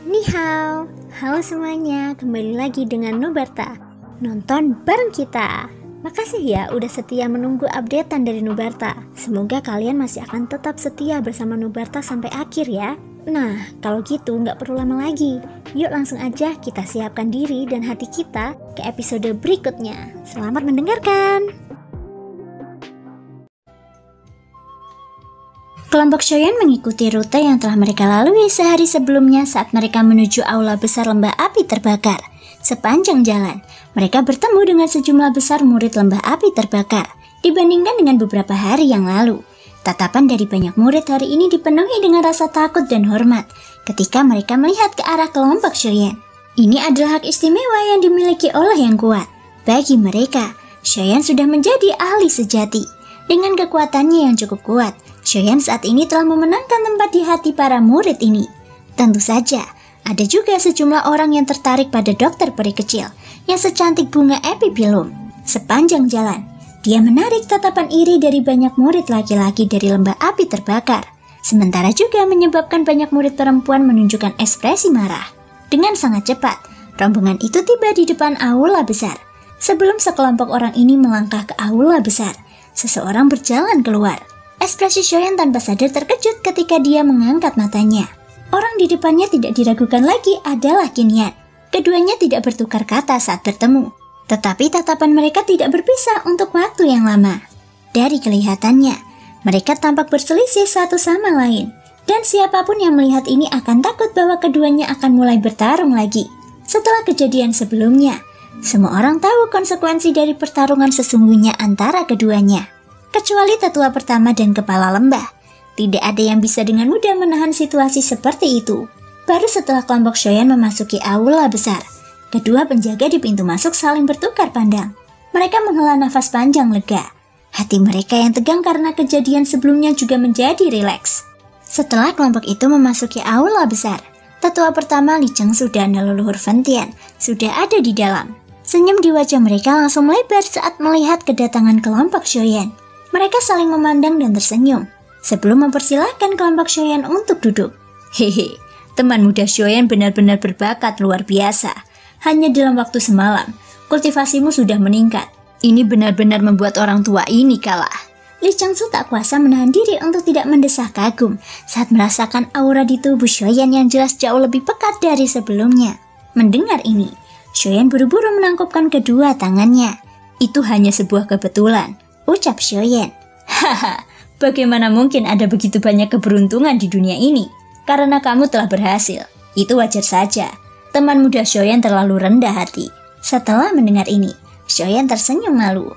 Ni hao, halo semuanya, kembali lagi dengan Nubarta. Nonton bareng kita. Makasih ya udah setia menunggu updatean dari Nubarta. Semoga kalian masih akan tetap setia bersama Nubarta sampai akhir ya. Nah, kalau gitu nggak perlu lama lagi. Yuk langsung aja kita siapkan diri dan hati kita ke episode berikutnya. Selamat mendengarkan. Kelompok Shoyan mengikuti rute yang telah mereka lalui sehari sebelumnya saat mereka menuju aula besar lembah api terbakar. Sepanjang jalan, mereka bertemu dengan sejumlah besar murid lembah api terbakar dibandingkan dengan beberapa hari yang lalu. Tatapan dari banyak murid hari ini dipenuhi dengan rasa takut dan hormat ketika mereka melihat ke arah kelompok Shoyan. Ini adalah hak istimewa yang dimiliki oleh yang kuat. Bagi mereka, Shoyan sudah menjadi ahli sejati. Dengan kekuatannya yang cukup kuat, Shoyan saat ini telah memenangkan tempat di hati para murid ini. Tentu saja, ada juga sejumlah orang yang tertarik pada dokter peri kecil yang secantik bunga epipilum. Sepanjang jalan, dia menarik tatapan iri dari banyak murid laki-laki dari lembah api terbakar. Sementara juga menyebabkan banyak murid perempuan menunjukkan ekspresi marah. Dengan sangat cepat, rombongan itu tiba di depan aula besar. Sebelum sekelompok orang ini melangkah ke aula besar, seseorang berjalan keluar. Ekspresi Shoyan tanpa sadar terkejut ketika dia mengangkat matanya. Orang di depannya tidak diragukan lagi adalah Qinyan. Keduanya tidak bertukar kata saat bertemu, tetapi tatapan mereka tidak berpisah untuk waktu yang lama. Dari kelihatannya, mereka tampak berselisih satu sama lain, dan siapapun yang melihat ini akan takut bahwa keduanya akan mulai bertarung lagi. Setelah kejadian sebelumnya, semua orang tahu konsekuensi dari pertarungan sesungguhnya antara keduanya. Kecuali tetua pertama dan kepala lembah, tidak ada yang bisa dengan mudah menahan situasi seperti itu. Baru setelah kelompok Shoyan memasuki aula besar, kedua penjaga di pintu masuk saling bertukar pandang. Mereka menghela nafas panjang lega. Hati mereka yang tegang karena kejadian sebelumnya juga menjadi rileks. Setelah kelompok itu memasuki aula besar, tetua pertama Li Chengsu dan leluhur Fentian sudah ada di dalam. Senyum di wajah mereka langsung melebar saat melihat kedatangan kelompok Shoyan. Mereka saling memandang dan tersenyum sebelum mempersilahkan kelompok Shoyan untuk duduk. Hehe, teman muda Shoyan benar-benar berbakat luar biasa. Hanya dalam waktu semalam, kultivasimu sudah meningkat. Ini benar-benar membuat orang tua ini kalah. Li Chengsu tak kuasa menahan diri untuk tidak mendesah kagum saat merasakan aura di tubuh Shoyan yang jelas jauh lebih pekat dari sebelumnya. Mendengar ini, Shoyan buru-buru menangkupkan kedua tangannya. Itu hanya sebuah kebetulan, ucap Shoyan. Haha, bagaimana mungkin ada begitu banyak keberuntungan di dunia ini? Karena kamu telah berhasil. Itu wajar saja. Teman muda Shoyan terlalu rendah hati. Setelah mendengar ini, Shoyan tersenyum malu.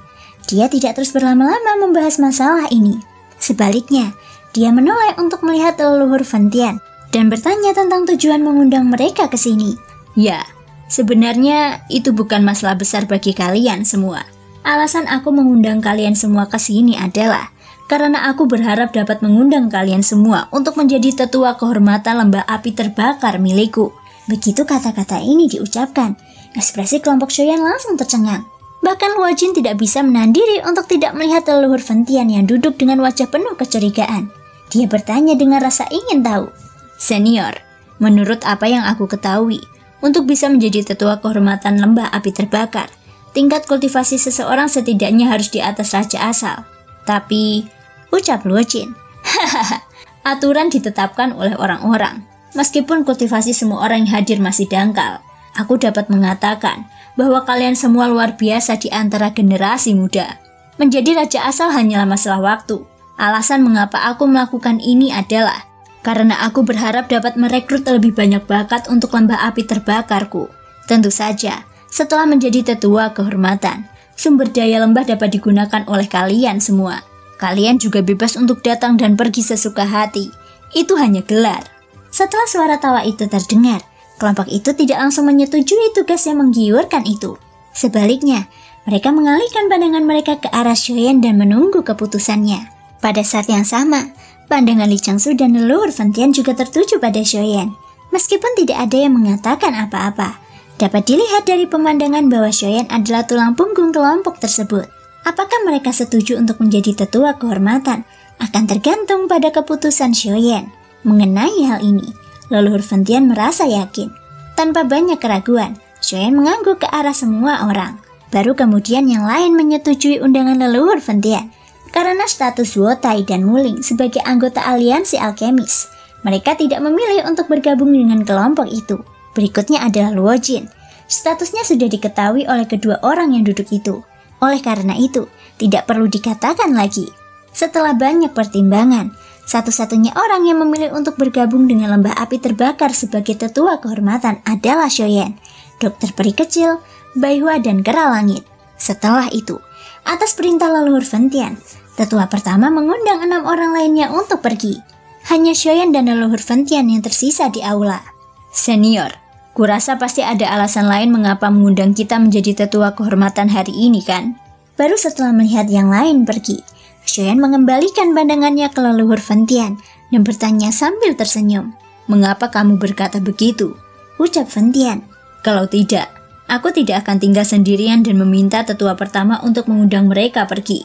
Dia tidak terus berlama-lama membahas masalah ini. Sebaliknya, dia menoleh untuk melihat leluhur Fentian dan bertanya tentang tujuan mengundang mereka ke sini. Ya, sebenarnya itu bukan masalah besar bagi kalian semua. Alasan aku mengundang kalian semua ke sini adalah karena aku berharap dapat mengundang kalian semua untuk menjadi tetua kehormatan lembah api terbakar milikku. Begitu kata-kata ini diucapkan, ekspresi kelompok Shoyan langsung tercengang. Bahkan Luo Jin tidak bisa menahan diri untuk tidak melihat leluhur Fentian yang duduk dengan wajah penuh kecurigaan. Dia bertanya dengan rasa ingin tahu. Senior, menurut apa yang aku ketahui, untuk bisa menjadi tetua kehormatan lembah api terbakar, tingkat kultivasi seseorang setidaknya harus di atas raja asal. Tapi, ucap Luo Jin, hahaha, aturan ditetapkan oleh orang-orang. Meskipun kultivasi semua orang yang hadir masih dangkal, aku dapat mengatakan bahwa kalian semua luar biasa di antara generasi muda. Menjadi raja asal hanyalah masalah waktu. Alasan mengapa aku melakukan ini adalah karena aku berharap dapat merekrut lebih banyak bakat untuk lembah api terbakarku. Tentu saja, setelah menjadi tetua kehormatan, sumber daya lembah dapat digunakan oleh kalian semua. Kalian juga bebas untuk datang dan pergi sesuka hati. Itu hanya gelar. Setelah suara tawa itu terdengar, kelompok itu tidak langsung menyetujui tugas yang menggiurkan itu. Sebaliknya, mereka mengalihkan pandangan mereka ke arah Shoyan dan menunggu keputusannya. Pada saat yang sama, pandangan Li Chengsu dan leluhur Fentian juga tertuju pada Shoyan. Meskipun tidak ada yang mengatakan apa-apa, dapat dilihat dari pemandangan bahwa Shoyan adalah tulang punggung kelompok tersebut. Apakah mereka setuju untuk menjadi tetua kehormatan akan tergantung pada keputusan Shoyan. Mengenai hal ini, Leluhur Ventian merasa yakin. Tanpa banyak keraguan, Xiaoyan mengangguk ke arah semua orang. Baru kemudian yang lain menyetujui undangan leluhur Ventian. Karena status Wotai dan Muling sebagai anggota aliansi alkemis, mereka tidak memilih untuk bergabung dengan kelompok itu. Berikutnya adalah Luo Jin. Statusnya sudah diketahui oleh kedua orang yang duduk itu. Oleh karena itu, tidak perlu dikatakan lagi. Setelah banyak pertimbangan, satu-satunya orang yang memilih untuk bergabung dengan lembah api terbakar sebagai tetua kehormatan adalah Xiaoyan, dokter peri kecil, Baihua dan Kera Langit. Setelah itu, atas perintah leluhur Ventian, tetua pertama mengundang 6 orang lainnya untuk pergi. Hanya Xiaoyan dan leluhur Ventian yang tersisa di aula. Senior, kurasa pasti ada alasan lain mengapa mengundang kita menjadi tetua kehormatan hari ini kan? Baru setelah melihat yang lain pergi, Xiaoyan mengembalikan pandangannya ke leluhur Ventian dan bertanya sambil tersenyum. "Mengapa kamu berkata begitu?" Ucap Ventian. "Kalau tidak, aku tidak akan tinggal sendirian dan meminta tetua pertama untuk mengundang mereka pergi,"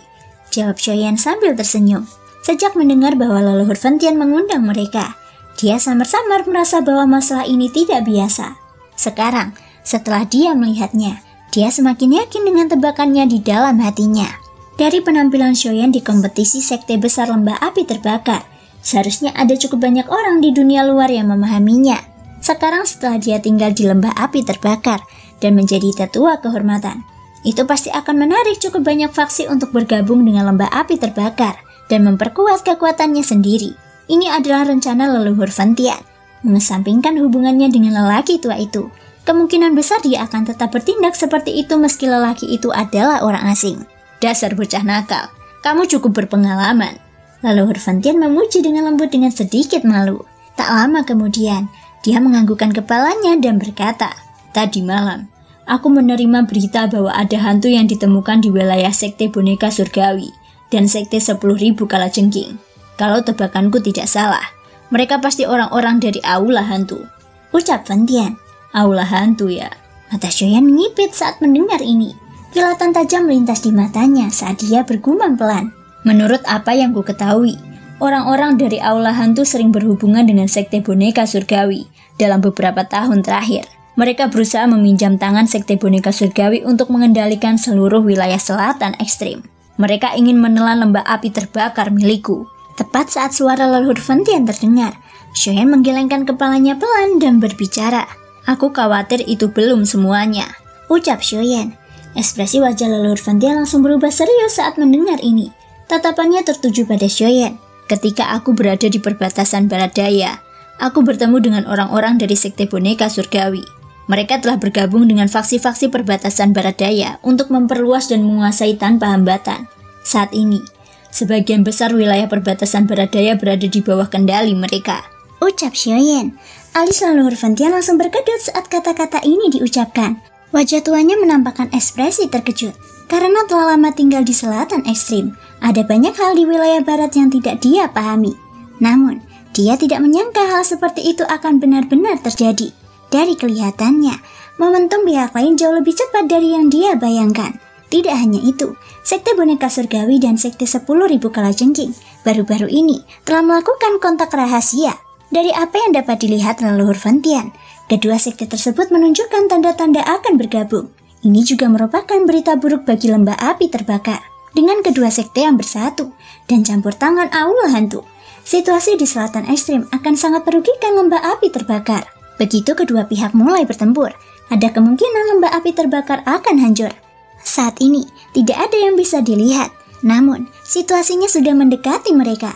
jawab Xiaoyan sambil tersenyum. Sejak mendengar bahwa leluhur Ventian mengundang mereka, dia samar-samar merasa bahwa masalah ini tidak biasa. Sekarang, setelah dia melihatnya, dia semakin yakin dengan tebakannya di dalam hatinya. Dari penampilan Xiaoyan di kompetisi sekte besar lembah api terbakar, seharusnya ada cukup banyak orang di dunia luar yang memahaminya. Sekarang setelah dia tinggal di lembah api terbakar dan menjadi tetua kehormatan, itu pasti akan menarik cukup banyak faksi untuk bergabung dengan lembah api terbakar dan memperkuat kekuatannya sendiri. Ini adalah rencana leluhur Ventian. Mengesampingkan hubungannya dengan lelaki tua itu, kemungkinan besar dia akan tetap bertindak seperti itu meski lelaki itu adalah orang asing. "Dasar bocah nakal, kamu cukup berpengalaman." Leluhur Ventian memuji dengan lembut dengan sedikit malu. Tak lama kemudian, dia menganggukkan kepalanya dan berkata, "Tadi malam, aku menerima berita bahwa ada hantu yang ditemukan di wilayah sekte boneka surgawi dan sekte 10.000 kalajengking. Kalau tebakanku tidak salah, mereka pasti orang-orang dari aula hantu." Ucap Ventian. "Aula hantu ya?" Mata Xiaoyan menyipit saat mendengar ini. Kilatan tajam melintas di matanya saat dia bergumam pelan. "Menurut apa yang ku ketahui, orang-orang dari aula hantu sering berhubungan dengan sekte boneka surgawi dalam beberapa tahun terakhir. Mereka berusaha meminjam tangan sekte boneka surgawi untuk mengendalikan seluruh wilayah selatan ekstrim. Mereka ingin menelan lembah api terbakar milikku." Tepat saat suara leluhur Ventian terdengar, Xiaoyan menggelengkan kepalanya pelan dan berbicara. "Aku khawatir itu belum semuanya," ucap Xiaoyan. Ekspresi wajah leluhur Ventian langsung berubah serius saat mendengar ini. Tatapannya tertuju pada Xiaoyan. "Ketika aku berada di perbatasan barat daya, aku bertemu dengan orang-orang dari sekte boneka surgawi. Mereka telah bergabung dengan faksi-faksi perbatasan barat daya untuk memperluas dan menguasai tanpa hambatan. Saat ini, sebagian besar wilayah perbatasan barat daya berada di bawah kendali mereka," ucap Xiaoyan. Alis leluhur Ventian langsung berkedut saat kata-kata ini diucapkan. Wajah tuanya menampakkan ekspresi terkejut. Karena telah lama tinggal di selatan ekstrim, ada banyak hal di wilayah barat yang tidak dia pahami. Namun, dia tidak menyangka hal seperti itu akan benar-benar terjadi. Dari kelihatannya, momentum pihak lain jauh lebih cepat dari yang dia bayangkan. Tidak hanya itu, sekte boneka surgawi dan sekte 10.000 kalajengking baru-baru ini telah melakukan kontak rahasia. Dari apa yang dapat dilihat leluhur Ventian, kedua sekte tersebut menunjukkan tanda-tanda akan bergabung. Ini juga merupakan berita buruk bagi lembah api terbakar. Dengan kedua sekte yang bersatu dan campur tangan aula hantu, situasi di selatan ekstrim akan sangat merugikan lembah api terbakar. Begitu kedua pihak mulai bertempur, ada kemungkinan lembah api terbakar akan hancur. Saat ini, tidak ada yang bisa dilihat. Namun, situasinya sudah mendekati mereka.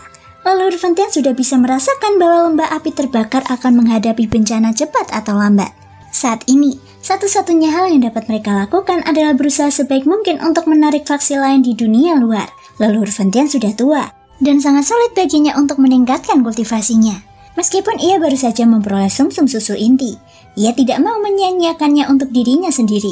Leluhur Ventian sudah bisa merasakan bahwa lembah api terbakar akan menghadapi bencana cepat atau lambat. Saat ini, satu-satunya hal yang dapat mereka lakukan adalah berusaha sebaik mungkin untuk menarik faksi lain di dunia luar. Leluhur Ventian sudah tua, dan sangat sulit baginya untuk meningkatkan kultivasinya. Meskipun ia baru saja memperoleh sumsum susu inti, ia tidak mau menyia-nyiakannya untuk dirinya sendiri.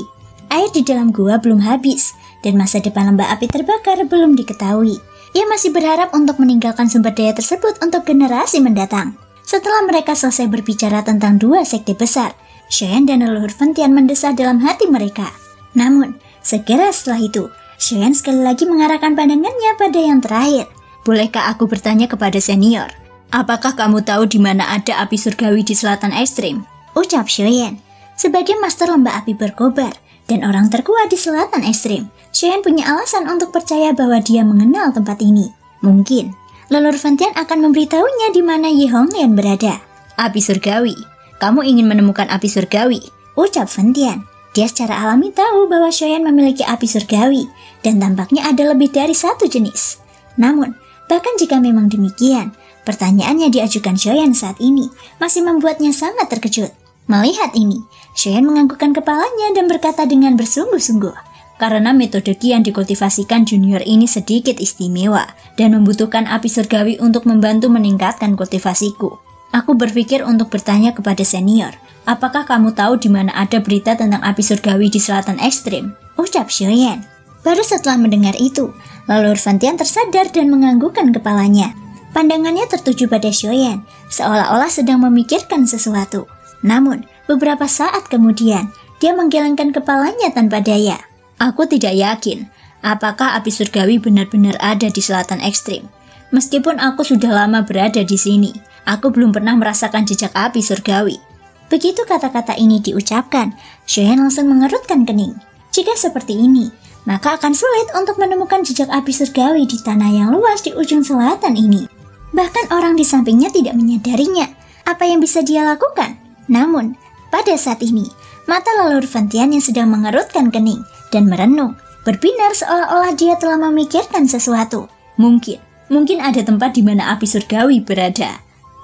Air di dalam gua belum habis, dan masa depan lembah api terbakar belum diketahui. Ia masih berharap untuk meninggalkan sumber daya tersebut untuk generasi mendatang. Setelah mereka selesai berbicara tentang dua sekte besar, Xiaoyan dan leluhur Ventian mendesah dalam hati mereka. Namun, segera setelah itu, Xiaoyan sekali lagi mengarahkan pandangannya pada yang terakhir. "Bolehkah aku bertanya kepada senior? Apakah kamu tahu di mana ada api surgawi di selatan ekstrim? Ucap Xiaoyan. Sebagai master lembah api berkobar dan orang terkuat di selatan ekstrim, Xiaoyan punya alasan untuk percaya bahwa dia mengenal tempat ini. Mungkin Leluhur Fentian akan memberitahunya di mana Yi Honglian berada. Api surgawi. Kamu ingin menemukan api surgawi? Ucap Fentian. Dia secara alami tahu bahwa Xiaoyan memiliki api surgawi dan tampaknya ada lebih dari satu jenis. Namun, bahkan jika memang demikian, pertanyaan yang diajukan Xiaoyan saat ini masih membuatnya sangat terkejut. Melihat ini, Xiaoyan menganggukkan kepalanya dan berkata dengan bersungguh-sungguh. Karena metodologi yang dikultivasikan junior ini sedikit istimewa dan membutuhkan api surgawi untuk membantu meningkatkan kultivasiku. Aku berpikir untuk bertanya kepada senior, apakah kamu tahu di mana ada berita tentang api surgawi di selatan ekstrim? Ucap Xiaoyan. Baru setelah mendengar itu, Leluhur Fentian tersadar dan menganggukkan kepalanya. Pandangannya tertuju pada Xiaoyan, seolah-olah sedang memikirkan sesuatu. Namun, beberapa saat kemudian, dia menggelengkan kepalanya tanpa daya. Aku tidak yakin apakah api surgawi benar-benar ada di selatan ekstrim. Meskipun aku sudah lama berada di sini, aku belum pernah merasakan jejak api surgawi. Begitu kata-kata ini diucapkan, Xiaoyan langsung mengerutkan kening. Jika seperti ini, maka akan sulit untuk menemukan jejak api surgawi di tanah yang luas di ujung selatan ini. Bahkan orang di sampingnya tidak menyadarinya. Apa yang bisa dia lakukan? Namun, pada saat ini, mata Leluhur Fentian yang sedang mengerutkan kening dan merenung, berbinar seolah-olah dia telah memikirkan sesuatu. Mungkin ada tempat di mana api surgawi berada.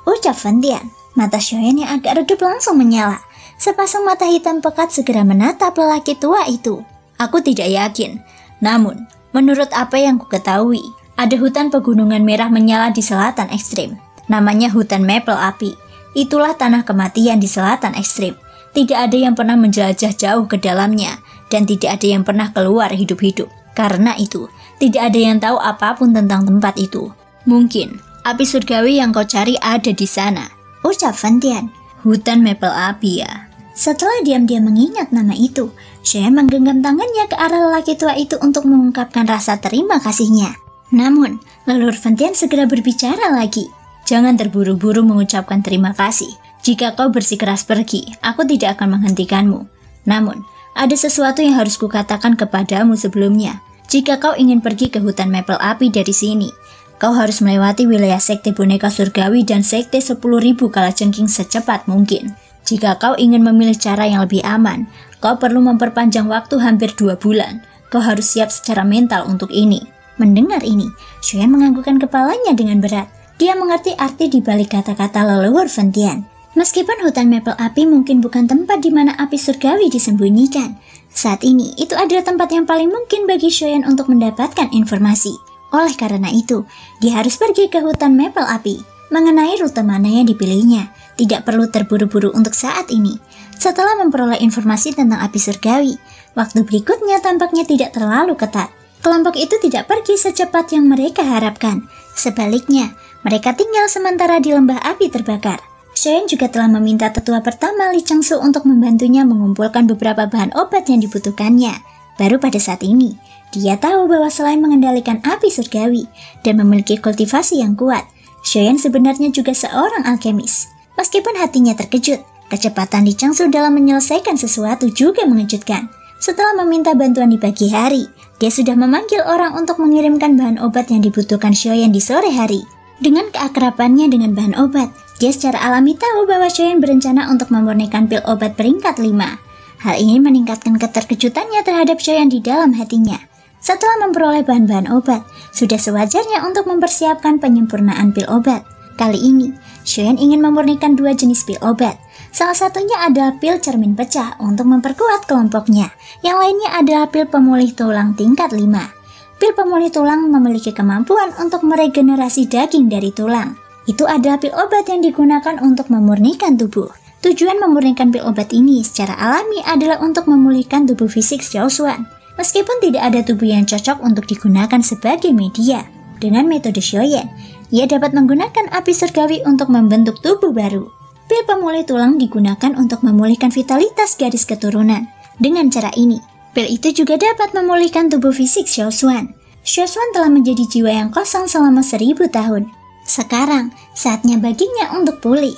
Ucap Fentian. Mata Xiaoyan yang agak redup langsung menyala. Sepasang mata hitam pekat segera menatap lelaki tua itu. Aku tidak yakin. Namun, menurut apa yang ku ketahui, ada hutan pegunungan merah menyala di selatan ekstrim. Namanya hutan Maple Api. Itulah tanah kematian di selatan ekstrim. Tidak ada yang pernah menjelajah jauh ke dalamnya, dan tidak ada yang pernah keluar hidup-hidup. Karena itu, tidak ada yang tahu apapun tentang tempat itu. Mungkin, api surgawi yang kau cari ada di sana. Ucap Fentian. Hutan Maple Api ya. Setelah diam-diam mengingat nama itu, Xiaoyan menggenggam tangannya ke arah lelaki tua itu untuk mengungkapkan rasa terima kasihnya. Namun, Leluhur Fentian segera berbicara lagi. Jangan terburu-buru mengucapkan terima kasih. Jika kau bersikeras pergi, aku tidak akan menghentikanmu. Namun, ada sesuatu yang harus kukatakan kepadamu sebelumnya. Jika kau ingin pergi ke hutan Maple Api dari sini, kau harus melewati wilayah sekte boneka surgawi dan sekte 10.000 kalajengking secepat mungkin. Jika kau ingin memilih cara yang lebih aman, kau perlu memperpanjang waktu hampir 2 bulan. Kau harus siap secara mental untuk ini. Mendengar ini, Xiaoyan menganggukkan kepalanya dengan berat. Dia mengerti arti di balik kata-kata Leluhur Fentian. Meskipun hutan Maple Api mungkin bukan tempat di mana api surgawi disembunyikan, saat ini itu adalah tempat yang paling mungkin bagi Xiaoyan untuk mendapatkan informasi. Oleh karena itu, dia harus pergi ke hutan Maple Api. Mengenai rute mana yang dipilihnya, tidak perlu terburu-buru untuk saat ini. Setelah memperoleh informasi tentang api surgawi, waktu berikutnya tampaknya tidak terlalu ketat. Kelompok itu tidak pergi secepat yang mereka harapkan. Sebaliknya, mereka tinggal sementara di lembah api terbakar. Xiaoyan juga telah meminta tetua pertama Li Changsu untuk membantunya mengumpulkan beberapa bahan obat yang dibutuhkannya. Baru pada saat ini, dia tahu bahwa selain mengendalikan api surgawi dan memiliki kultivasi yang kuat, Xiaoyan sebenarnya juga seorang alkemis. Meskipun hatinya terkejut, kecepatan Li Changsu dalam menyelesaikan sesuatu juga mengejutkan. Setelah meminta bantuan di pagi hari, dia sudah memanggil orang untuk mengirimkan bahan obat yang dibutuhkan Xiaoyan di sore hari. Dengan keakrabannya dengan bahan obat, dia secara alami tahu bahwa Xiaoyan berencana untuk memurnikan pil obat peringkat 5. Hal ini meningkatkan keterkejutannya terhadap Xiaoyan di dalam hatinya. Setelah memperoleh bahan-bahan obat, sudah sewajarnya untuk mempersiapkan penyempurnaan pil obat. Kali ini, Xiaoyan ingin memurnikan 2 jenis pil obat. Salah satunya adalah pil cermin pecah untuk memperkuat kelompoknya. Yang lainnya adalah pil pemulih tulang tingkat 5. Pil pemulih tulang memiliki kemampuan untuk meregenerasi daging dari tulang. Itu adalah pil obat yang digunakan untuk memurnikan tubuh. Tujuan memurnikan pil obat ini secara alami adalah untuk memulihkan tubuh fisik Xiao Xuan. Meskipun tidak ada tubuh yang cocok untuk digunakan sebagai media, dengan metode Xiaoyan, ia dapat menggunakan api surgawi untuk membentuk tubuh baru. Pil pemulih tulang digunakan untuk memulihkan vitalitas garis keturunan. Dengan cara ini, pil itu juga dapat memulihkan tubuh fisik Xiao Xuan. Xiao Xuan telah menjadi jiwa yang kosong selama 1000 tahun. Sekarang, saatnya baginya untuk pulih.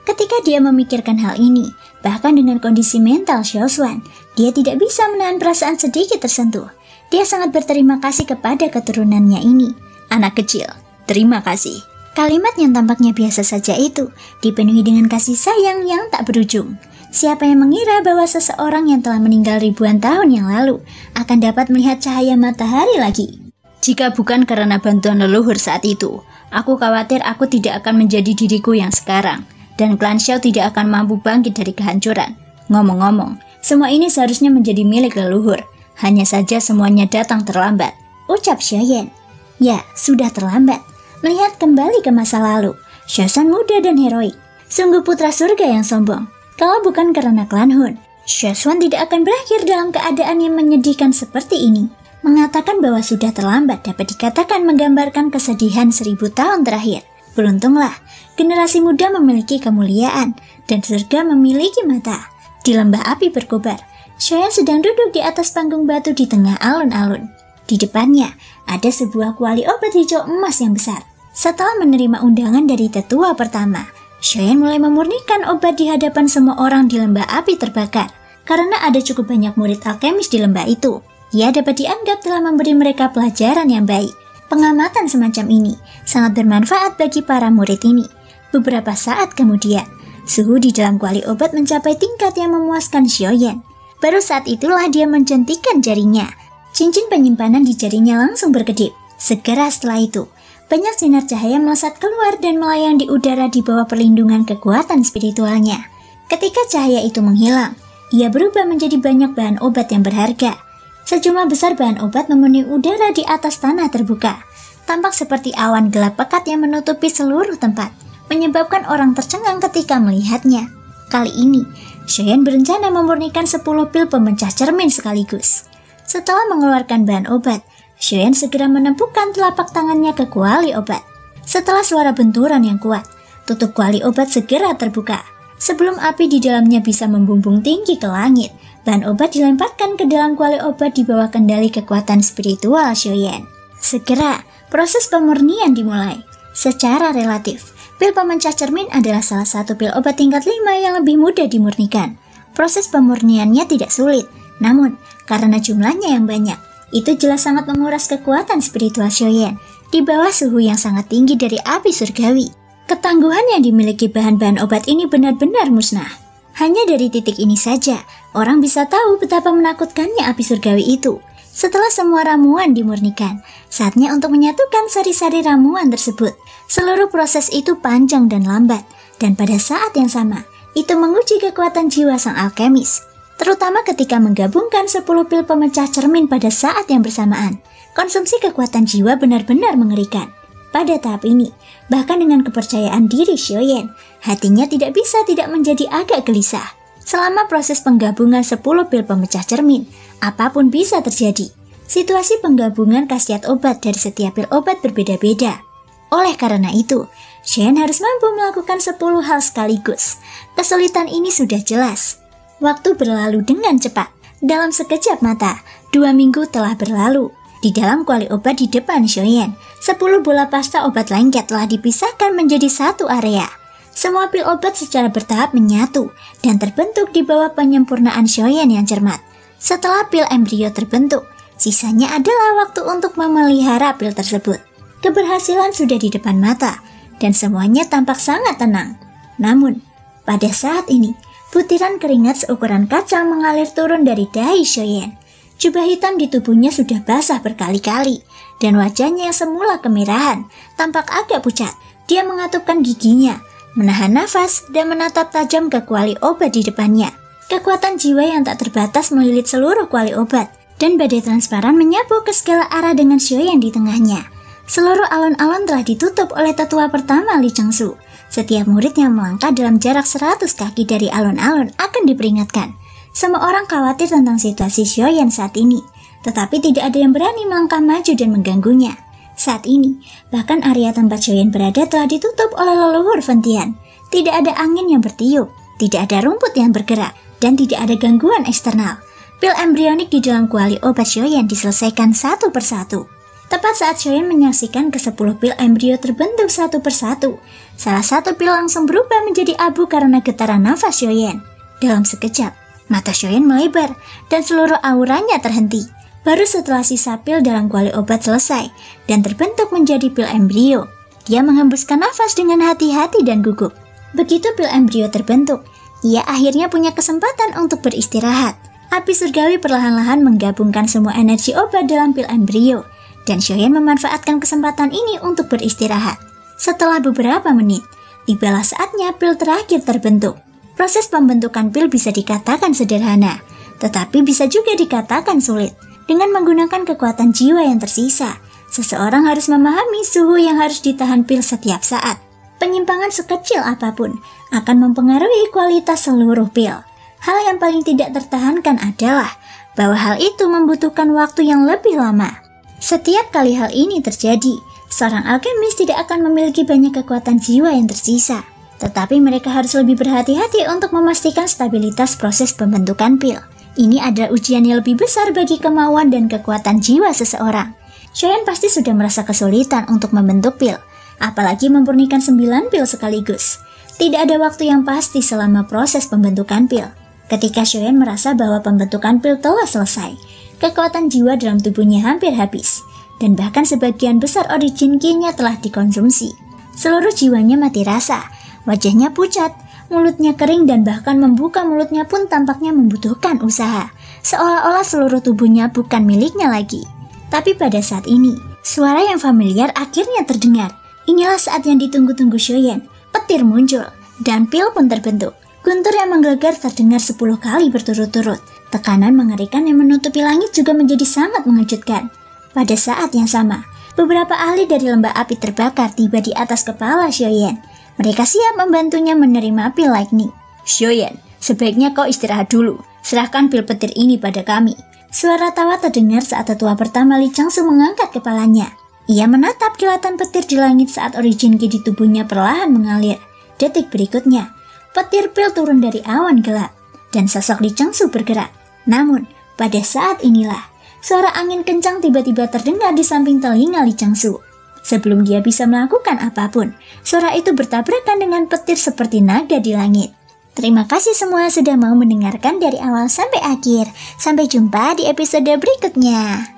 Ketika dia memikirkan hal ini, bahkan dengan kondisi mental Xiaoshuan, dia tidak bisa menahan perasaan sedikit tersentuh. Dia sangat berterima kasih kepada keturunannya ini. Anak kecil, terima kasih. Kalimat yang tampaknya biasa saja itu dipenuhi dengan kasih sayang yang tak berujung. Siapa yang mengira bahwa seseorang yang telah meninggal ribuan tahun yang lalu akan dapat melihat cahaya matahari lagi? Jika bukan karena bantuan leluhur saat itu, aku khawatir aku tidak akan menjadi diriku yang sekarang. Dan klan Xiao tidak akan mampu bangkit dari kehancuran. Ngomong-ngomong, semua ini seharusnya menjadi milik leluhur. Hanya saja semuanya datang terlambat, ucap Xiaoyan. Ya, sudah terlambat. Melihat kembali ke masa lalu, Xiaoshan muda dan heroik. Sungguh putra surga yang sombong. Kalau bukan karena klan Hun, Xiaoshan tidak akan berakhir dalam keadaan yang menyedihkan seperti ini. Mengatakan bahwa sudah terlambat dapat dikatakan menggambarkan kesedihan 1000 tahun terakhir. Beruntunglah, generasi muda memiliki kemuliaan dan surga memiliki mata. Di lembah api berkobar, Xiaoyan sedang duduk di atas panggung batu di tengah alun-alun. Di depannya, ada sebuah kuali obat hijau emas yang besar. Setelah menerima undangan dari tetua pertama, Xiaoyan mulai memurnikan obat di hadapan semua orang di lembah api terbakar. Karena ada cukup banyak murid alkemis di lembah itu, ia dapat dianggap telah memberi mereka pelajaran yang baik. Pengamatan semacam ini sangat bermanfaat bagi para murid ini. Beberapa saat kemudian, suhu di dalam kuali obat mencapai tingkat yang memuaskan Xiaoyan. Baru saat itulah dia menjentikan jarinya. Cincin penyimpanan di jarinya langsung berkedip. Segera setelah itu, banyak sinar cahaya melesat keluar dan melayang di udara di bawah perlindungan kekuatan spiritualnya. Ketika cahaya itu menghilang, ia berubah menjadi banyak bahan obat yang berharga. Sejumlah besar bahan obat memenuhi udara di atas tanah terbuka. Tampak seperti awan gelap pekat yang menutupi seluruh tempat, menyebabkan orang tercengang ketika melihatnya. Kali ini, Xiaoyan berencana memurnikan 10 pil pemecah cermin sekaligus. Setelah mengeluarkan bahan obat, Xiaoyan segera menempukkan telapak tangannya ke kuali obat. Setelah suara benturan yang kuat, tutup kuali obat segera terbuka. Sebelum api di dalamnya bisa membumbung tinggi ke langit, bahan obat dilemparkan ke dalam kuali obat di bawah kendali kekuatan spiritual Xiaoyan. Segera, proses pemurnian dimulai. Secara relatif, pil pemecah cermin adalah salah satu pil obat tingkat 5 yang lebih mudah dimurnikan. Proses pemurniannya tidak sulit, namun karena jumlahnya yang banyak, itu jelas sangat menguras kekuatan spiritual Xiaoyan di bawah suhu yang sangat tinggi dari api surgawi. Ketangguhan yang dimiliki bahan-bahan obat ini benar-benar musnah. Hanya dari titik ini saja, orang bisa tahu betapa menakutkannya api surgawi itu. Setelah semua ramuan dimurnikan, saatnya untuk menyatukan sari-sari ramuan tersebut. Seluruh proses itu panjang dan lambat, dan pada saat yang sama, itu menguji kekuatan jiwa sang alkemis. Terutama ketika menggabungkan 10 pil pemecah cermin pada saat yang bersamaan. Konsumsi kekuatan jiwa benar-benar mengerikan. Pada tahap ini, bahkan dengan kepercayaan diri Xiaoyan, hatinya tidak bisa tidak menjadi agak gelisah. Selama proses penggabungan 10 pil pemecah cermin, apapun bisa terjadi. Situasi penggabungan khasiat obat dari setiap pil obat berbeda-beda. Oleh karena itu, Xiaoyan harus mampu melakukan 10 hal sekaligus. Kesulitan ini sudah jelas. Waktu berlalu dengan cepat. Dalam sekejap mata, 2 minggu telah berlalu. Di dalam kuali obat di depan Xiaoyan, 10 bola pasta obat lengket telah dipisahkan menjadi satu area. Semua pil obat secara bertahap menyatu dan terbentuk di bawah penyempurnaan Xiaoyan yang cermat. Setelah pil embrio terbentuk, sisanya adalah waktu untuk memelihara pil tersebut. Keberhasilan sudah di depan mata, dan semuanya tampak sangat tenang. Namun, pada saat ini, butiran keringat seukuran kaca mengalir turun dari dahi Xiaoyan. Jubah hitam di tubuhnya sudah basah berkali-kali, dan wajahnya yang semula kemerahan tampak agak pucat. Dia mengatupkan giginya, menahan nafas, dan menatap tajam ke kuali obat di depannya. Kekuatan jiwa yang tak terbatas melilit seluruh kuali obat, dan badai transparan menyapu ke segala arah dengan Xiaoyan di tengahnya. Seluruh alun-alun telah ditutup oleh tetua pertama Li Chengsu. Setiap murid yang melangkah dalam jarak 100 kaki dari alun-alun akan diperingatkan. Semua orang khawatir tentang situasi Xiaoyan saat ini, tetapi tidak ada yang berani melangkah maju dan mengganggunya. Saat ini, bahkan area tempat Xiaoyan berada telah ditutup oleh leluhur Ventian. Tidak ada angin yang bertiup, tidak ada rumput yang bergerak, dan tidak ada gangguan eksternal. Pil embrionik di dalam kuali obat Xiaoyan diselesaikan satu persatu. Tepat saat Shoyen menyaksikan ke-10 pil embrio terbentuk satu persatu, salah satu pil langsung berubah menjadi abu karena getaran nafas Shoyen. Dalam sekejap, mata Shoyen melebar dan seluruh auranya terhenti. Baru setelah sisa pil dalam kuali obat selesai dan terbentuk menjadi pil embrio, dia menghembuskan nafas dengan hati-hati dan gugup. Begitu pil embrio terbentuk, ia akhirnya punya kesempatan untuk beristirahat. Api surgawi perlahan-lahan menggabungkan semua energi obat dalam pil embrio, dan Shoyen memanfaatkan kesempatan ini untuk beristirahat. Setelah beberapa menit, tibalah saatnya pil terakhir terbentuk. Proses pembentukan pil bisa dikatakan sederhana, tetapi bisa juga dikatakan sulit. Dengan menggunakan kekuatan jiwa yang tersisa, seseorang harus memahami suhu yang harus ditahan pil setiap saat. Penyimpangan sekecil apapun akan mempengaruhi kualitas seluruh pil. Hal yang paling tidak tertahankan adalah bahwa hal itu membutuhkan waktu yang lebih lama. Setiap kali hal ini terjadi, seorang alkemis tidak akan memiliki banyak kekuatan jiwa yang tersisa. Tetapi mereka harus lebih berhati-hati untuk memastikan stabilitas proses pembentukan pil. Ini adalah ujian yang lebih besar bagi kemauan dan kekuatan jiwa seseorang. Shoyen pasti sudah merasa kesulitan untuk membentuk pil, apalagi memurnikan 9 pil sekaligus. Tidak ada waktu yang pasti selama proses pembentukan pil. Ketika Shoyen merasa bahwa pembentukan pil telah selesai, kekuatan jiwa dalam tubuhnya hampir habis, dan bahkan sebagian besar origin ki-nya telah dikonsumsi. Seluruh jiwanya mati rasa, wajahnya pucat, mulutnya kering dan bahkan membuka mulutnya pun tampaknya membutuhkan usaha, seolah-olah seluruh tubuhnya bukan miliknya lagi. Tapi pada saat ini, suara yang familiar akhirnya terdengar. Inilah saat yang ditunggu-tunggu Shoyen. Petir muncul, dan pil pun terbentuk. Guntur yang menggelegar terdengar 10 kali berturut-turut. Tekanan mengerikan yang menutupi langit juga menjadi sangat mengejutkan. Pada saat yang sama, beberapa ahli dari lembah api terbakar tiba di atas kepala Shoyen. Mereka siap membantunya menerima pil lightning. Shoyen, sebaiknya kau istirahat dulu. Serahkan pil petir ini pada kami. Suara tawa terdengar saat tetua pertama Li Changsu mengangkat kepalanya. Ia menatap kilatan petir di langit saat origin ki di tubuhnya perlahan mengalir. Detik berikutnya, petir pil turun dari awan gelap, dan sosok Li Changsu bergerak. Namun, pada saat inilah, suara angin kencang tiba-tiba terdengar di samping telinga Li Changsu. Sebelum dia bisa melakukan apapun, suara itu bertabrakan dengan petir seperti naga di langit. Terima kasih semua sudah mau mendengarkan dari awal sampai akhir. Sampai jumpa di episode berikutnya.